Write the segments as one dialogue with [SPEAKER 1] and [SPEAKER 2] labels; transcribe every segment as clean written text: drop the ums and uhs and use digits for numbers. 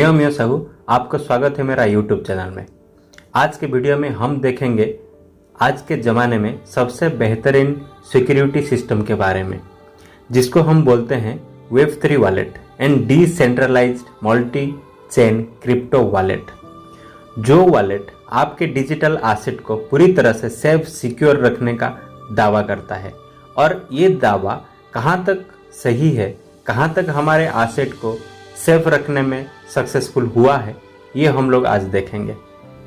[SPEAKER 1] मैं साहू, आपका स्वागत है मेरा यूट्यूब चैनल में। आज के वीडियो में हम देखेंगे आज के ज़माने में सबसे बेहतरीन सिक्योरिटी सिस्टम के बारे में, जिसको हम बोलते हैं Web3 wallet and decentralised multi chain crypto wallet. जो वॉलेट आपके डिजिटल एसेट को पूरी तरह से सेफ सिक्योर रखने का दावा करता है, और ये दावा कहाँ तक सही है, कहाँ तक हमारे एसेट को सेफ रखने में सक्सेसफुल हुआ है, ये हम लोग आज देखेंगे।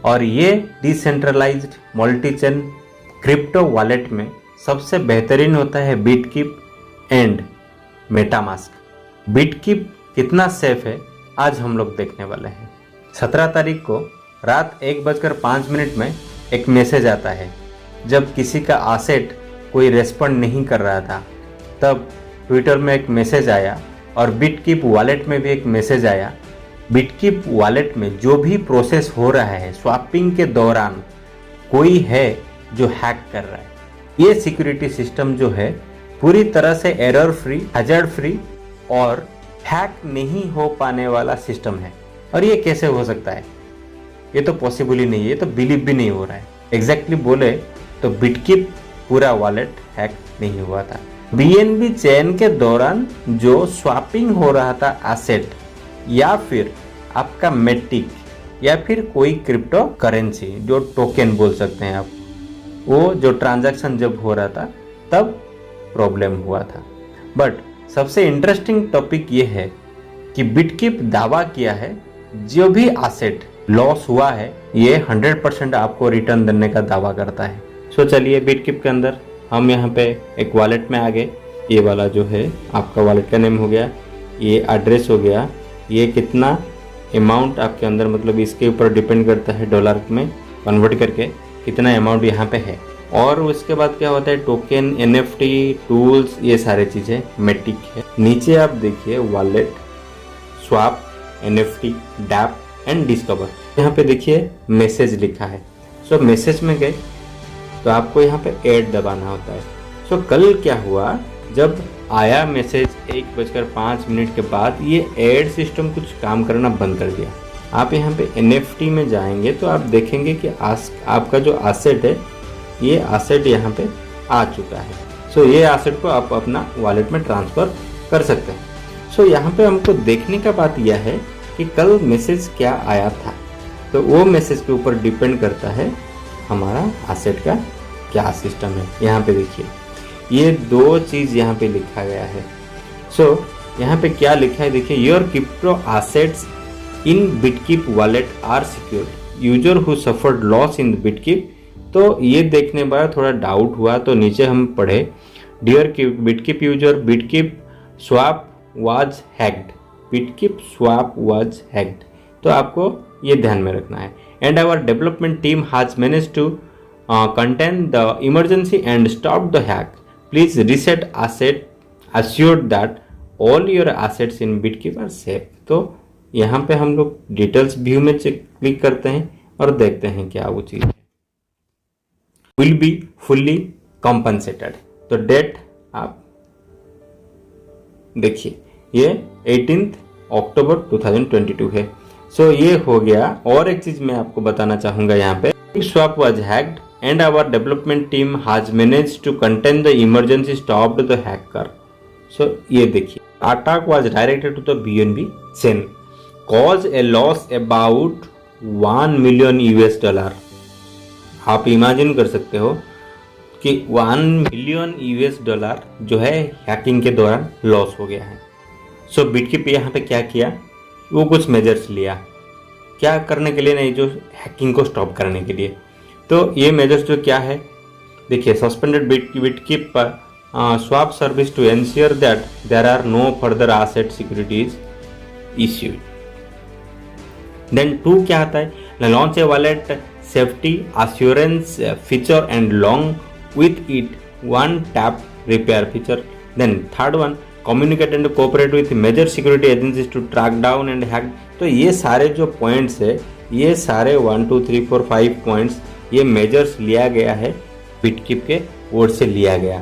[SPEAKER 1] और ये decentralised multi chain crypto wallet में सबसे बेहतरीन होता है बिटकीप एंड मेटामास्क। बिटकीप कितना सेफ है आज हम लोग देखने वाले हैं। 17 तारीख को रात 1:05 में एक मैसेज आता है। जब किसी का एसेट कोई रेस्पॉन्ड नहीं कर रहा था, तब ट्विटर में एक मैसेज आया और बिटकीप वॉलेट में भी एक मैसेज आया। बिटकीप वॉलेट में जो भी प्रोसेस हो रहा है स्वैपिंग के दौरान, कोई है जो हैक कर रहा है। ये सिक्योरिटी सिस्टम जो है पूरी तरह से एरर फ्री, हैजर्ड फ्री और हैक नहीं हो पाने वाला सिस्टम है। और ये कैसे हो सकता है? ये तो पॉसिबल ही नहीं है, ये तो बिलीव भी नहीं हो रहा है। एग्जैक्टली बोले तो बिटकीप पूरा वॉलेट हैक नहीं हुआ था। बीएनबी चेन के दौरान जो स्वैपिंग हो रहा था एसेट, या फिर आपका मेटिक, या फिर कोई क्रिप्टो करेंसी जो टोकन बोल सकते हैं आप, वो जो ट्रांजैक्शन जब हो रहा था तब प्रॉब्लम हुआ था। बट सबसे इंटरेस्टिंग टॉपिक ये है कि बिटकीप दावा किया है जो भी एसेट लॉस हुआ है ये 100% आपको रिटर्न देने का दावा करता है। सो चलिए बिटकीप के अंदर हम यहाँ पे एक वॉलेट में आ गए। ये वाला जो है आपका वॉलेट का नेम हो गया, ये एड्रेस हो गया, ये कितना अमाउंट आपके अंदर, मतलब इसके ऊपर डिपेंड करता है डॉलर में कन्वर्ट करके कितना अमाउंट यहाँ पे है। और उसके बाद क्या होता है टोकन, NFT, टूल्स, ये सारे चीज़ें मेटिक है। नीचे आप देखिए wallet, swap, NFT, dapp and discover. यहाँ पे देखिए मैसेज लिखा है। सो मैसेज में गए तो आपको यहाँ पे ऐड दबाना होता है। सो कल क्या हुआ, जब आया मैसेज 1:05 के बाद, ये ऐड सिस्टम कुछ काम करना बंद कर दिया। आप यहाँ पे NFT में जाएंगे तो आप देखेंगे कि आपका जो एसेट है, ये एसेट यहाँ पे आ चुका है। सो ये एसेट को आप अपना वॉलेट में ट्रांसफ़र कर सकते हैं। सो यहाँ पे हमको देखने का बात यह है कि कल मैसेज क्या आया था, तो वो मैसेज के ऊपर डिपेंड करता है हमारा एसेट का क्या सिस्टम है। यहाँ पे देखिए ये दो चीज़ यहाँ पे लिखा गया है। सो यहाँ पे क्या लिखा है देखिए, your crypto assets in BitKeep wallet are secured, user who suffered loss in BitKeep. तो ये देखने के बाद थोड़ा डाउट हुआ, तो नीचे हम पढ़े dear BitKeep user, BitKeep swap was hacked, BitKeep swap was hacked. तो आपको ये ध्यान में रखना है। And our development team has managed to contain the emergency and stop the hack. Please reset asset, assured that all your assets in Bitkeep are safe. तो यहाँ पे हम लोग डिटेल्स व्यू में क्लिक करते हैं और देखते हैं क्या वो चीज़ है। Will be fully compensated. तो डेट आप देखिए ये 18 अक्टूबर 2022 है। सो ये हो गया। और एक चीज़ मैं आपको बताना चाहूँगा यहाँ पे, swap was hacked and our development team has managed to contain the emergency, stopped the hacker. So ये देखिए attack was directed to the BNB chain, caused a loss about $1 million US। आप इमेजिन कर सकते हो कि $1 million US जो है hacking के दौरान लॉस हो गया है। सो बिटकीप यहाँ पे क्या किया, वो कुछ मेजर्स लिया। क्या करने के लिए? नहीं, जो हैकिंग को स्टॉप करने के लिए। तो ये मेजर्स जो क्या है देखिए, suspended BitKeep swap service to ensure that there are no further asset securities issued. देन 2 क्या आता है, launch a wallet safety assurance feature and long with it 1 tap repair feature. Then 3rd one, communicate and cooperate with major security agencies to track down and hack. तो ये सारे जो points है, ये सारे 1 2 3 4 5 पॉइंट्स, ये मेजर्स लिया गया है बिटकीप के ओर से लिया गया।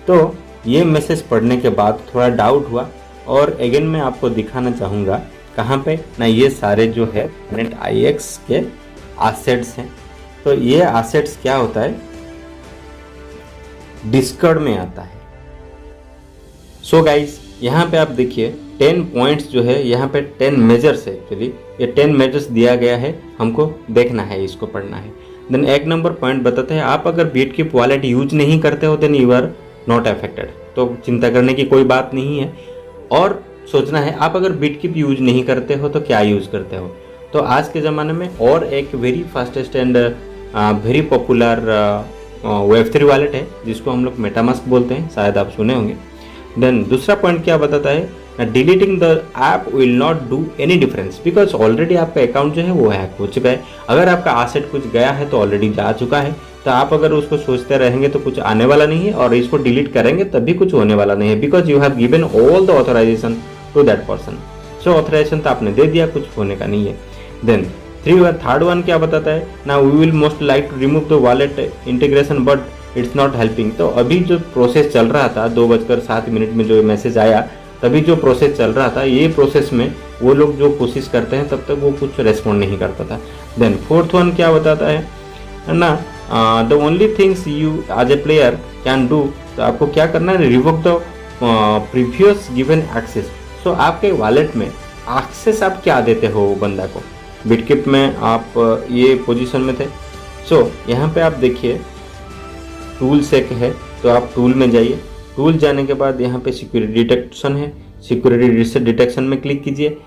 [SPEAKER 1] तो ये मैसेज पढ़ने के बाद थोड़ा डाउट हुआ, और अगेन मैं आपको दिखाना चाहूँगा कहाँ पे ना, ये सारे जो है नेट IX के एसेट्स हैं। तो ये एसेट्स क्या होता है, डिस्कॉर्ड में आता है। सो गाइस, यहाँ पे आप देखिए 10 पॉइंट्स जो है, यहाँ पे 10 मेजर्स है। एक्चुअली ये 10 मेजर्स दिया गया है, हमको देखना है, इसको पढ़ना है। देन एक नंबर पॉइंट बताते हैं, आप अगर बिटकीप वॉलेट यूज नहीं करते हो then you are not affected, तो चिंता करने की कोई बात नहीं है। और सोचना है आप अगर बिटकीप यूज नहीं करते हो तो क्या यूज करते हो। तो आज के ज़माने में और एक very fastest and very popular Web3 wallet है जिसको हम लोग मेटामास्क बोलते हैं, शायद आप सुने होंगे। देन दूसरा पॉइंट क्या बताता है, deleting the app will not do any difference because already आपका अकाउंट जो है वो हैक हो चुका है। अगर आपका एसेट कुछ गया है तो ऑलरेडी जा चुका है, तो आप अगर उसको सोचते रहेंगे तो कुछ आने वाला नहीं है, और इसको डिलीट करेंगे तब भी कुछ होने वाला नहीं है, because you have given all the authorisation to that person. So authorisation तो आपने दे दिया, कुछ होने का नहीं है। देन थर्ड वन क्या बताता है ना, we will most like to remove the wallet integration but it's not helping. तो अभी जो प्रोसेस चल रहा था 2:07 में जो मैसेज आया, तभी जो प्रोसेस चल रहा था, ये प्रोसेस में वो लोग जो कोशिश करते हैं तब तक वो कुछ रेस्पॉन्ड नहीं करता था। देन फोर्थ वन क्या बताता है ना, the only things you as a player can do, तो आपको क्या करना है, revoke the previous given access. So आपके वॉलेट में एक्सेस आप क्या देते हो वो बंदा को। बिटकीप में आप ये पोजीशन में थे। सो यहाँ पे आप देखिए टूल्स एक है, तो आप टूल में जाइए। टूल जाने के बाद यहाँ पे सिक्योरिटी डिटेक्शन है, सिक्योरिटी डिटेक्शन में क्लिक कीजिए।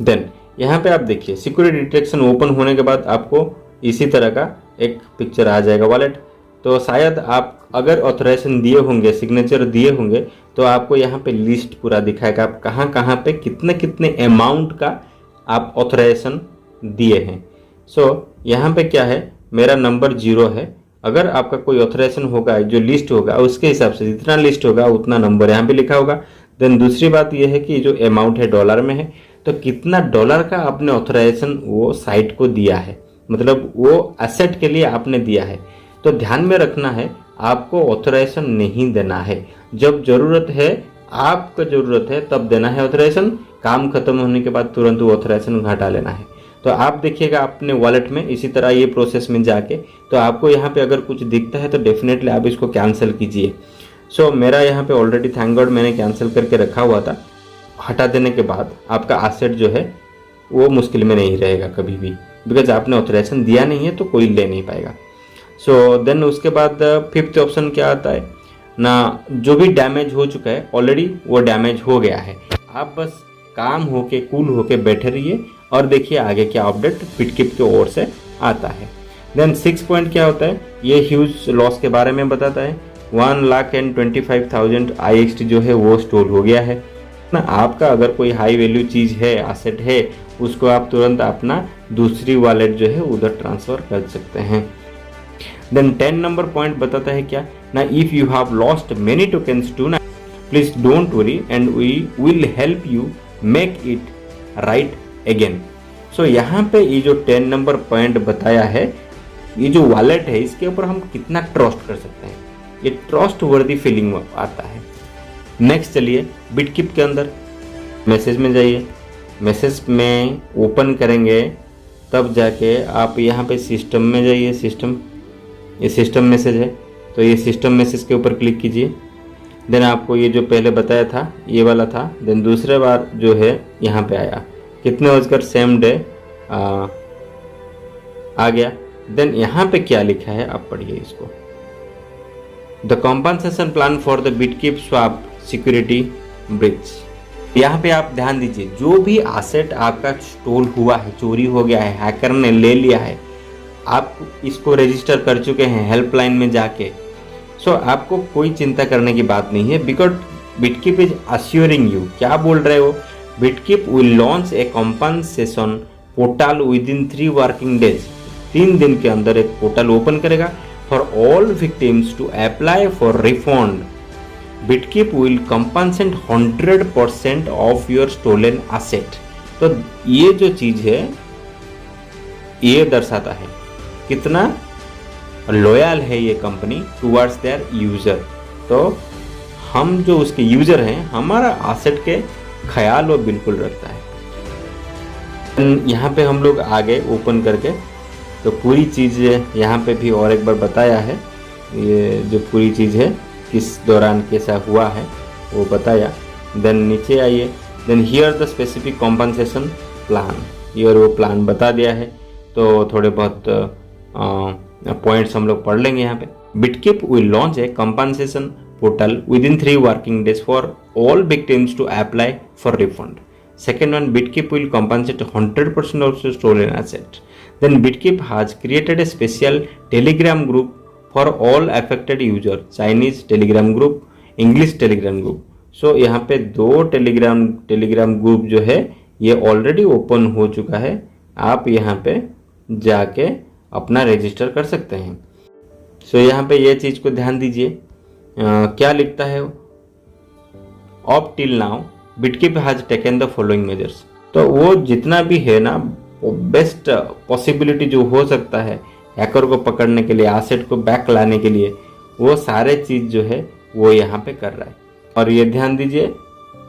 [SPEAKER 1] देन यहाँ पे आप देखिए सिक्योरिटी डिटेक्शन ओपन होने के बाद आपको इसी तरह का एक पिक्चर आ जाएगा वॉलेट। तो शायद आप अगर ऑथराइजेशन दिए होंगे, सिग्नेचर दिए होंगे, तो आपको यहाँ पे लिस्ट पूरा दिखाएगा, आप कहाँ कहाँ पे कितने कितने अमाउंट का आप ऑथराइजेशन दिए हैं। सो यहाँ पे क्या है, मेरा नंबर 0 है। अगर आपका कोई ऑथराइजेशन होगा, जो लिस्ट होगा उसके हिसाब से जितना लिस्ट होगा उतना नंबर यहाँ पे लिखा होगा। देन दूसरी बात यह है कि जो अमाउंट है डॉलर में है, तो कितना डॉलर का आपने ऑथराइजेशन वो साइट को दिया है, मतलब वो एसेट के लिए आपने दिया है। तो ध्यान में रखना है, आपको ऑथराइजेशन नहीं देना है। जब जरूरत है, आपको जरूरत है तब देना है ऑथराइजेशन, काम खत्म होने के बाद तुरंत वो ऑथराइजेशन घटा लेना है। तो आप देखिएगा अपने वॉलेट में इसी तरह ये प्रोसेस में जाके, तो आपको यहाँ पे अगर कुछ दिखता है तो डेफिनेटली आप इसको कैंसिल कीजिए। सो मेरा यहाँ पे ऑलरेडी थैंक गॉड मैंने कैंसिल करके रखा हुआ था। हटा देने के बाद आपका एसेट जो है वो मुश्किल में नहीं रहेगा कभी भी, बिकॉज आपने ऑथराइजेशन दिया नहीं है तो कोई ले नहीं पाएगा। सो देन उसके बाद फिफ्थ ऑप्शन क्या आता है ना, जो भी डैमेज हो चुका है ऑलरेडी वो डैमेज हो गया है, आप बस काम होके कूल होके बैठे रहिए और देखिए आगे क्या अपडेट बिटकीप की ओर से आता है। देन 6 पॉइंट क्या होता है, ये ह्यूज लॉस के बारे में बताता है। 1,25,000 IXT जो है वो स्टोर हो गया है ना। आपका अगर कोई हाई वैल्यू चीज़ है, एसेट है, उसको आप तुरंत अपना दूसरी वॉलेट जो है उधर ट्रांसफ़र कर सकते हैं। देन 10 नंबर पॉइंट बताता है क्या ना, if you have lost many tokens too ना, please don't worry and we will help you make it right again. So यहाँ पे ये जो 10 नंबर पॉइंट बताया है, ये जो वॉलेट है इसके ऊपर हम कितना ट्रस्ट कर सकते हैं, ये ट्रस्ट वर्दी फीलिंग आता है। नेक्स्ट चलिए बिटकीप के अंदर मैसेज में जाइए, मैसेज में ओपन करेंगे तब जाके आप यहाँ पे सिस्टम में जाइए। सिस्टम, ये सिस्टम मैसेज है, तो ये सिस्टम मैसेज के ऊपर क्लिक कीजिए। देन आपको ये जो पहले बताया था ये वाला था, देन दूसरे बार जो है यहाँ पे आया, कितने बजकर सेम डे आ गया। देन यहाँ पे क्या लिखा है आप पढ़िए इसको, the compensation plan for the BitKeep swap security breach. यहाँ पे आप ध्यान दीजिए, जो भी एसेट आपका स्टोल हुआ है, चोरी हो गया है, हैकर ने ले लिया है, आप इसको रजिस्टर कर चुके हैं हेल्पलाइन में जाके। सो आपको कोई चिंता करने की बात नहीं है, because BitKeep is assuring you, क्या बोल रहे हो, BitKeep will launch a compensation portal within 3 working days. 3 दिन के अंदर एक पोर्टल ओपन करेगा for all victims to apply for refund. BitKeep will compensate 100% of your stolen asset. तो ये जो चीज है ये दर्शाता है कितना लॉयल है ये कंपनी टुवर्ड्स देयर यूजर। तो हम जो उसके यूजर हैं, हमारा एसेट के ख्याल वो बिल्कुल रखता है। यहाँ पे हम लोग आगे ओपन करके तो पूरी चीज़ यहाँ पे भी और एक बार बताया है, ये जो पूरी चीज़ है किस दौरान कैसा हुआ है वो बताया। देन नीचे आइए, then here the specific compensation plan, ये वो प्लान बता दिया है। तो थोड़े बहुत पॉइंट्स हम लोग पढ़ लेंगे यहाँ पे। BitKeep will launch a compensation portal within 3 working days for all victims to apply for refund. Second one, Bitkeep will compensate 100% of the stolen asset. Then Bitkeep has created a special Telegram group for all affected users, Chinese Telegram group, English Telegram group. So यहाँ पे 2 Telegram group जो है ये already open हो चुका है, आप यहाँ पे जाके अपना रजिस्टर कर सकते हैं। सो यहाँ पे ये चीज़ को ध्यान दीजिए, क्या लिखता है, up till now BitKeep has taken the following measures. तो वो जितना भी है ना, बेस्ट पॉसिबिलिटी जो हो सकता है हैकर को पकड़ने के लिए, एसेट को बैक लाने के लिए, वो सारे चीज़ जो है वो यहाँ पे कर रहा है। और ये ध्यान दीजिए,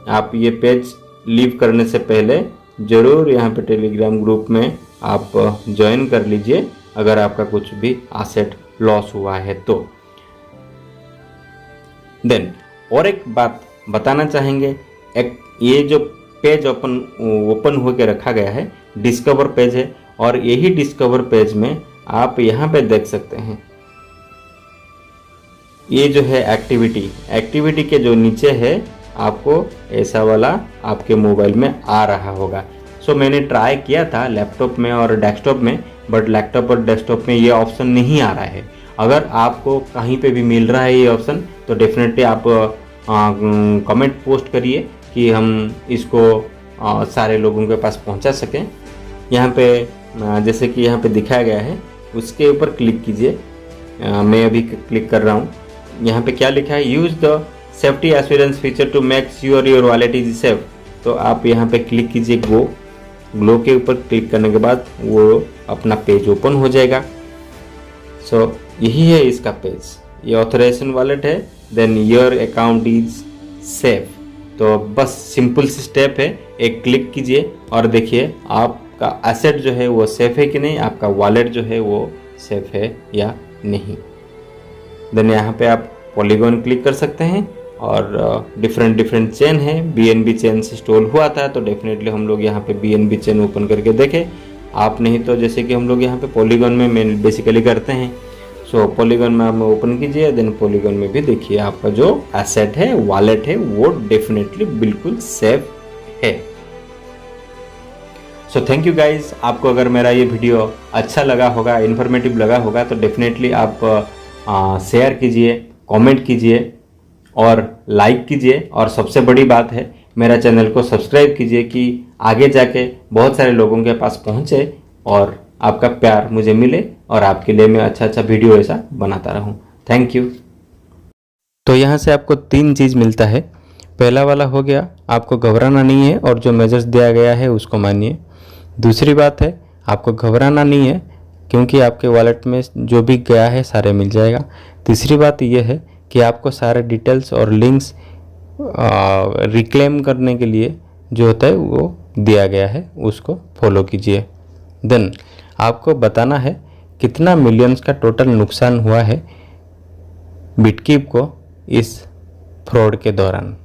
[SPEAKER 1] आप ये पेज लीव करने से पहले ज़रूर यहाँ पे टेलीग्राम ग्रुप में आप ज्वाइन कर लीजिए अगर आपका कुछ भी एसेट लॉस हुआ है तो। देन और एक बात बताना चाहेंगे, एक ये जो पेज ओपन होकर रखा गया है डिस्कवर पेज है, और यही डिस्कवर पेज में आप यहाँ पे देख सकते हैं ये जो है एक्टिविटी के जो नीचे है आपको ऐसा वाला आपके मोबाइल में आ रहा होगा। सो मैंने ट्राई किया था लैपटॉप में और डेस्कटॉप में, बट लैपटॉप और डेस्कटॉप में ये ऑप्शन नहीं आ रहा है। अगर आपको कहीं पे भी मिल रहा है ये ऑप्शन तो डेफिनेटली आप कमेंट पोस्ट करिए कि हम इसको सारे लोगों के पास पहुंचा सकें। यहाँ पे जैसे कि यहाँ पे दिखाया गया है उसके ऊपर क्लिक कीजिए, मैं अभी क्लिक कर रहा हूँ। यहाँ पे क्या लिखा है, use the safety assurance feature to make sure your wallet is safe. तो आप यहाँ पे क्लिक कीजिए ग्लो के ऊपर क्लिक करने के बाद वो अपना पेज ओपन हो जाएगा। सो यही है इसका पेज, ये ऑथराइजेशन वॉलेट है, then your account is safe. तो बस सिंपल सी स्टेप है, एक क्लिक कीजिए और देखिए आपका एसेट जो है वो सेफ है कि नहीं, आपका वॉलेट जो है वो सेफ है या नहीं। देन यहाँ पे आप पॉलीगॉन क्लिक कर सकते हैं और डिफरेंट चेन है, BNB चेन से स्टॉल हुआ था तो डेफिनेटली हम लोग यहाँ पे BNB चेन ओपन करके देखें। आप नहीं तो जैसे कि हम लोग यहाँ पे पॉलीगॉन में बेसिकली करते हैं। सो पॉलीगॉन में आप ओपन कीजिए, देन पॉलीगॉन में भी देखिए आपका जो एसेट है, वॉलेट है, वो डेफिनेटली बिल्कुल सेफ है। So thank you guys. आपको अगर मेरा ये वीडियो अच्छा लगा होगा, इन्फॉर्मेटिव लगा होगा तो डेफिनेटली आप शेयर कीजिए, कमेंट कीजिए और लाइक कीजिए, और सबसे बड़ी बात है मेरा चैनल को सब्सक्राइब कीजिए कि आगे जाके बहुत सारे लोगों के पास पहुँचे और आपका प्यार मुझे मिले और आपके लिए मैं अच्छा वीडियो ऐसा बनाता रहूं। Thank you. तो यहाँ से आपको 3 चीज़ मिलता है। पहला वाला हो गया, आपको घबराना नहीं है और जो मेजर्स दिया गया है उसको मानिए। दूसरी बात है, आपको घबराना नहीं है क्योंकि आपके वॉलेट में जो भी गया है सारे मिल जाएगा। तीसरी बात यह है कि आपको सारे डिटेल्स और लिंक्स रिक्लेम करने के लिए जो होता है वो दिया गया है, उसको फॉलो कीजिए। देन आपको बताना है कितना मिलियंस का टोटल नुकसान हुआ है बिटकीप को इस फ्रॉड के दौरान।